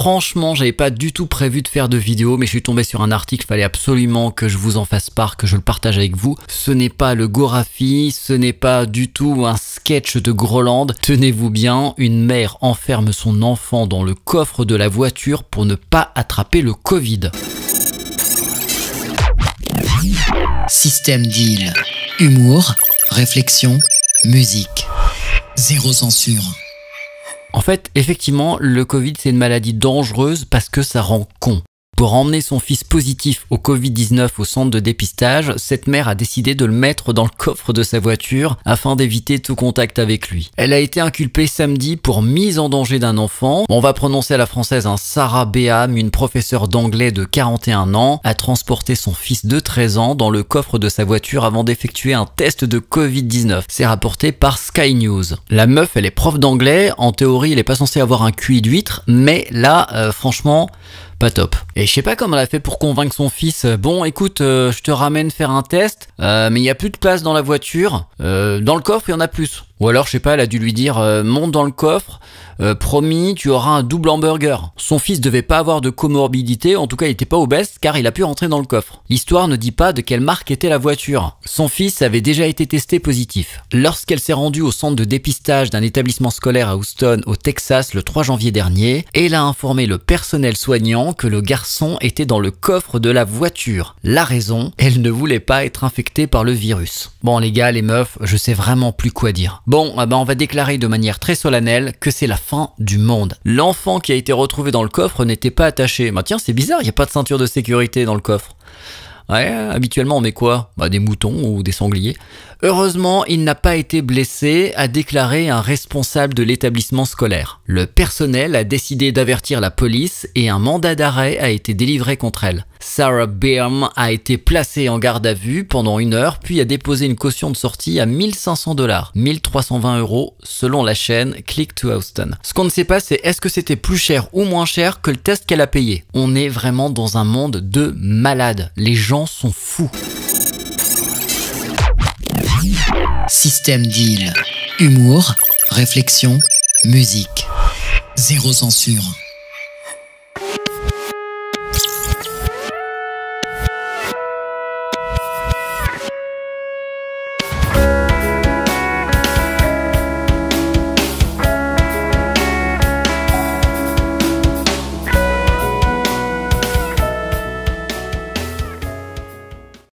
Franchement, j'avais pas du tout prévu de faire de vidéo, mais je suis tombé sur un article, fallait absolument que je vous en fasse part, que je le partage avec vous. Ce n'est pas le Gorafi, ce n'est pas du tout un sketch de Groland. Tenez-vous bien, une mère enferme son enfant dans le coffre de la voiture pour ne pas attraper le Covid. Système Deal. Humour, réflexion, musique. Zéro censure. En fait, effectivement, le Covid, c'est une maladie dangereuse parce que ça rend con. Pour emmener son fils positif au Covid-19 au centre de dépistage, cette mère a décidé de le mettre dans le coffre de sa voiture afin d'éviter tout contact avec lui. Elle a été inculpée samedi pour mise en danger d'un enfant. On va prononcer à la française un Sarah Beham, une professeure d'anglais de 41 ans, a transporté son fils de 13 ans dans le coffre de sa voiture avant d'effectuer un test de Covid-19. C'est rapporté par Sky News. La meuf, elle est prof d'anglais. En théorie, elle est pas censée avoir un QI d'huître, mais là, franchement, pas top. Et je sais pas comment elle a fait pour convaincre son fils. Bon, écoute, je te ramène faire un test, mais il y a plus de place dans la voiture. Dans le coffre, il y en a plus. Ou alors, je sais pas, elle a dû lui dire, monte dans le coffre, promis, tu auras un double hamburger. Son fils devait pas avoir de comorbidité, en tout cas, il était pas obèse, car il a pu rentrer dans le coffre. L'histoire ne dit pas de quelle marque était la voiture. Son fils avait déjà été testé positif. Lorsqu'elle s'est rendue au centre de dépistage d'un établissement scolaire à Houston, au Texas, le 3 janvier dernier, elle a informé le personnel soignant que le garçon était dans le coffre de la voiture. La raison, elle ne voulait pas être infectée par le virus. Bon les gars, les meufs, je sais vraiment plus quoi dire. Bon, on va déclarer de manière très solennelle que c'est la fin du monde. L'enfant qui a été retrouvé dans le coffre n'était pas attaché. Bah tiens, c'est bizarre, il n'y a pas de ceinture de sécurité dans le coffre. Ouais, habituellement on met quoi? Des moutons ou des sangliers. Heureusement, il n'a pas été blessé, a déclaré un responsable de l'établissement scolaire. Le personnel a décidé d'avertir la police et un mandat d'arrêt a été délivré contre elle. Sarah Beham a été placée en garde à vue pendant 1 heure, puis a déposé une caution de sortie à $1 500, 1320 € selon la chaîne Click to Houston. Ce qu'on ne sait pas, c'est est-ce que c'était plus cher ou moins cher que le test qu'elle a payé. On est vraiment dans un monde de malades. Les gens sont fous. Système Deal. Humour, réflexion, musique. Zéro censure.